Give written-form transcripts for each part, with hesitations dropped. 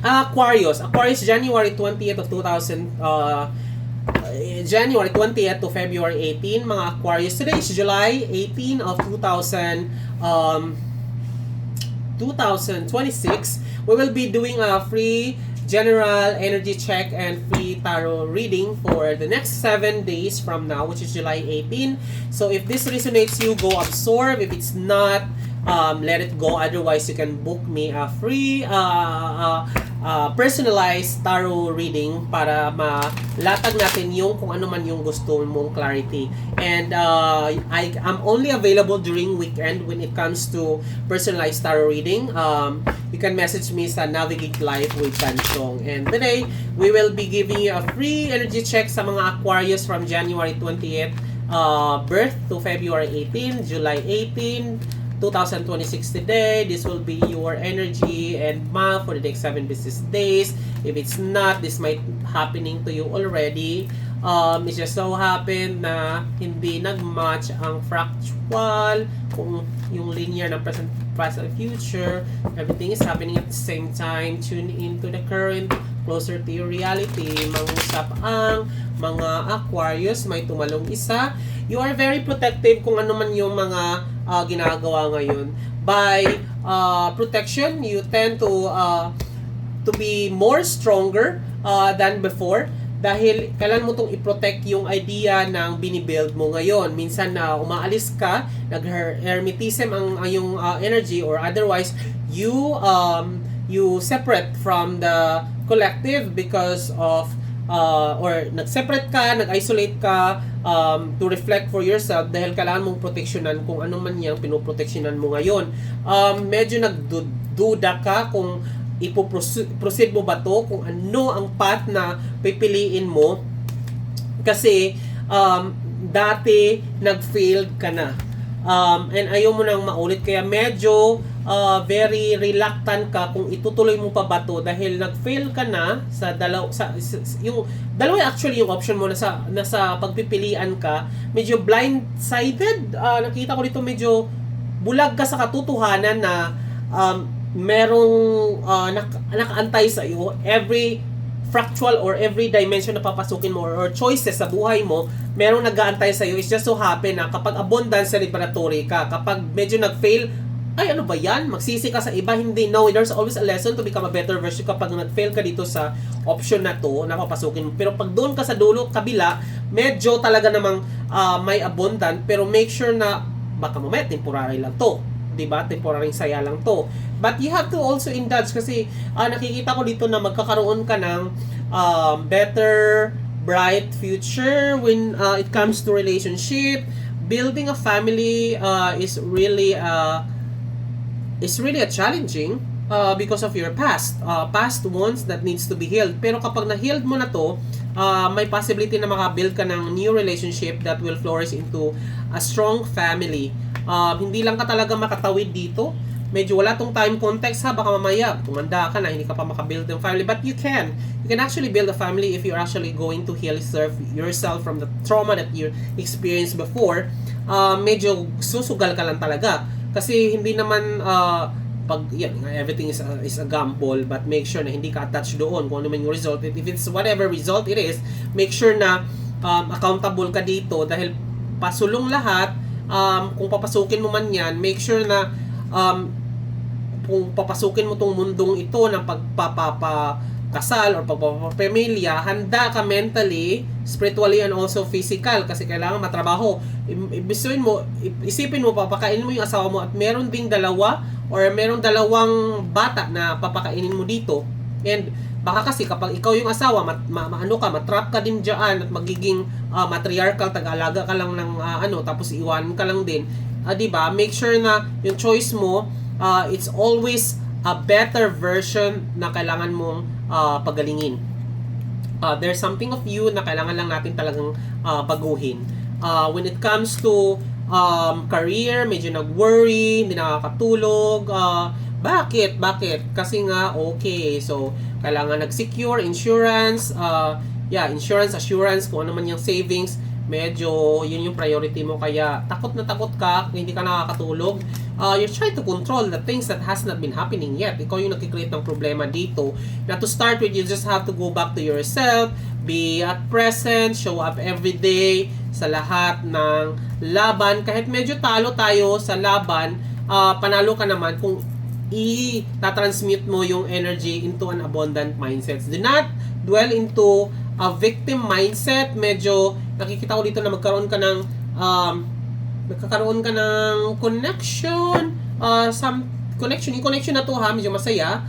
Aquarius, January 20th of 2000, January 20th to February 18, mga Aquarius. Today is July 18 of 2026. We will be doing a free general energy check and free tarot reading for the next 7 days from now, which is July 18. So if this resonates you, go absorb. If it's not, let it go. Otherwise, you can book me a free personalized tarot reading para malatag natin yung kung ano man yung gusto mong clarity. And I'm only available during weekend when it comes to personalized tarot reading. You can message me sa Navigate Life with Tanchong. And today, we will be giving you a free energy check sa mga Aquarius from January 20th birth to February 18, July 18, 2026 today. This will be your energy and month for the next 7 business days. If it's not, this might happening to you already. It just so happen na hindi nag-match ang fractal, kung yung linear ng present, past, and future. Everything is happening at the same time. Tune into the current, closer to your reality. Mangusap ang mga Aquarius, may tumalong isa. You are very protective kung ano man yung mga ginagawa ngayon. By protection, you tend to be more stronger than before dahil kailan mo tong i-protect yung idea ng binibuild mo ngayon. Minsan na umaalis ka, nag-hermetism ang yung energy, or otherwise you separate from the collective because of or nag-separate ka, nag-isolate ka to reflect for yourself dahil kailangan mong proteksyonan kung ano man yung pinoproteksyonan mo ngayon. Medyo nagduda ka kung ipoproceed mo ba to, kung ano ang path na pipiliin mo kasi dati nag-failed ka na. And ayaw mo nang maulit, kaya medyo very reluctant ka kung itutuloy mo pa ba to dahil nag-fail ka na sa yung dalawa actually yung option mo nasa pagpipilian ka, medyo blindsided. Nakita ko dito medyo bulag ka sa katotohanan na merong nakaantay sa iyo every fractal or every dimension na papasukin mo or choices sa buhay mo, merong nag-aantay sa iyo. It's just so happen na kapag abundance celebratory ka, kapag medyo nag-fail, ay ano ba yan? Magsisi ka sa iba, hindi. No, there's always a lesson to become a better version kapag nag-fail ka dito sa option na to na papasukin mo. Pero pag doon ka sa dulo, kabila, medyo talaga namang may abundant, pero make sure na baka mamaya temporary lang to. Diba? Temporary saya lang to. But you have to also indulge kasi nakikita ko dito na magkakaroon ka ng better, bright future when it comes to relationship. Building a family is really a challenging because of your past wounds that needs to be healed. Pero kapag na-healed mo na to, may possibility na makabuild ka ng new relationship that will flourish into a strong family. Hindi lang ka talaga makatawid dito. Medyo wala tong time context ha, baka mamaya tumanda ka na, hindi ka pa makabuild ng family. But you can actually build a family if you're actually going to heal yourself from the trauma that you experienced before. Medyo susugal ka lang talaga. Kasi hindi naman pag everything is a gamble, but make sure na hindi ka attached doon kung ano man yung result. If it's whatever result it is, make sure na accountable ka dito dahil pasulong lahat. Kung papasukin mo man yan, make sure na kung papasukin mo tong mundong ito ng pagpapakasal or pagpapapamilya, handa ka mentally, spiritually, and also physical kasi kailangan matrabaho. Isipin mo, papakainin mo yung asawa mo at meron ding dalawa or merong dalawang bata na papakainin mo dito. And baka kasi kapag ikaw yung asawa, matrap ka din dyan at magiging matriarchal, tag-alaga ka lang ng tapos iwanan ka lang din. Diba? Make sure na yung choice mo, it's always a better version na kailangan mong pagalingin. There's something of you na kailangan lang natin talagang baguhin. When it comes to career, medyo nag-worry, hindi nakakatulog. Bakit? Kasi nga, okay. So, kailangan nag-secure, insurance, insurance, assurance, kung ano man yung savings. medyo yun yung priority mo, kaya takot na takot ka, hindi ka nakakatulog. You're trying to control the things that has not been happening yet. Ikaw yung nagkikreate ng problema dito. Na to start with, you just have to go back to yourself, be at present, show up every day sa lahat ng laban. Kahit medyo talo tayo sa laban, panalo ka naman kung i-transmute mo yung energy into an abundant mindset. Do not dwell into a victim mindset. Medyo nakikita ko dito na magkakaroon ka ng connection, yung connection na to medyo masaya,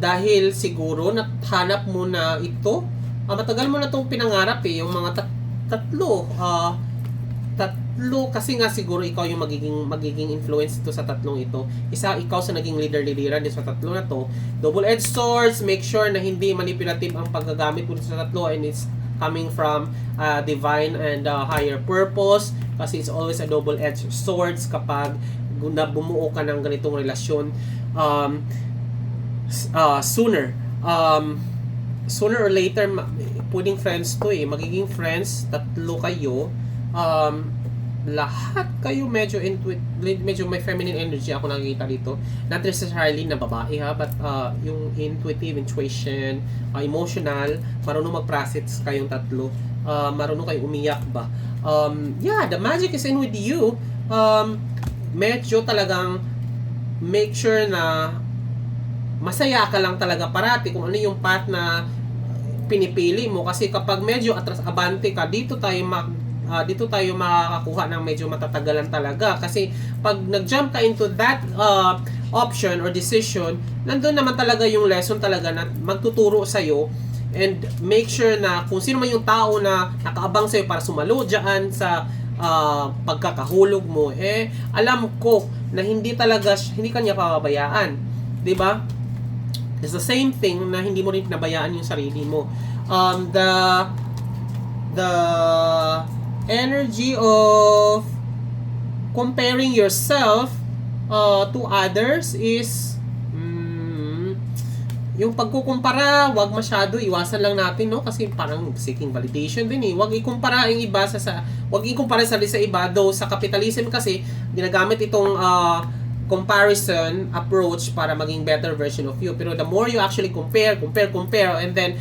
dahil siguro nathanap mo na ito, matagal mo na itong pinangarap yung mga tatlo, kasi nga siguro ikaw yung magiging influence ito sa tatlong ito. Isa, ikaw sa naging leader sa tatlo na to. Double-edged swords, make sure na hindi manipulative ang paggagamit mo sa tatlo, and it's coming from divine and higher purpose, kasi it's always a double-edged swords kapag bumuo ka ng ganitong relasyon. Sooner or later, pwedeng friends to magiging friends, tatlo kayo, lahat kayo medyo may feminine energy ako nakikita dito. Not necessarily na babae but yung intuition, emotional, marunong mag-process kayong tatlo, marunong kayo umiyak ba. The magic is in with you. Medyo talagang make sure na masaya ka lang talaga parati kung ano yung path na pinipili mo, kasi kapag medyo atras-abante ka, dito tayo makakakuha ng medyo matatagalan talaga, kasi pag nag-jump ka into that option or decision, nandun naman talaga yung lesson talaga na magtuturo sa'yo, and make sure na kung sino man yung tao na nakaabang sa'yo para sumalo dyan sa pagkakahulog mo, alam ko na hindi kanya pababayaan, di ba? It's the same thing na hindi mo rin pinabayaan yung sarili mo. The energy of comparing yourself to others is yung pagkukumpara, wag masyado, iwasan lang natin, no, kasi parang seeking validation din wag ikumpara yung iba wag ikumpara sa iba, though sa capitalism kasi ginagamit itong comparison approach para maging better version of you. Pero the more you actually compare, and then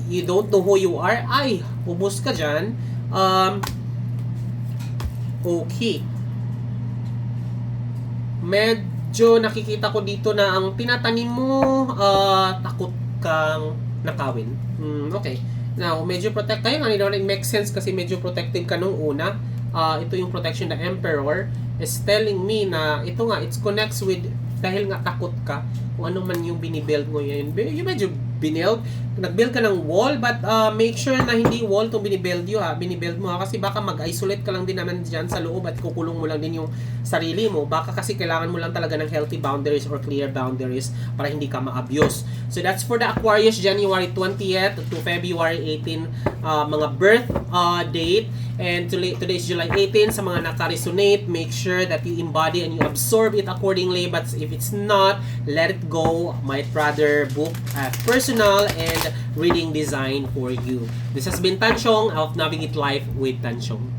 you don't know who you are, ubos ka dyan. Okay. Medyo nakikita ko dito na ang tinatanim mo, takot kang nakawin. Okay. Now, medyo protect kayo. It makes sense kasi medyo protective ka nung una. Ito yung protection na Emperor is telling me na ito nga, it connects with, dahil nga takot ka kung ano man yung binibuild mo yun. Yung medyo nag-build ka ng wall, but make sure na hindi wall itong binibuild mo kasi baka mag-isolate ka lang din naman dyan sa loob at kukulong mo lang din yung sarili mo. Baka kasi kailangan mo lang talaga ng healthy boundaries or clear boundaries para hindi ka ma-abuse. So that's for the Aquarius, January 20th to February 18 mga birth date. And today is July 18. Sa mga naka-resonate, make sure that you embody and you absorb it accordingly. But if it's not, let it go. Might rather book a personal and reading design for you. This has been Tanchong of Navigate Life with Tanchong.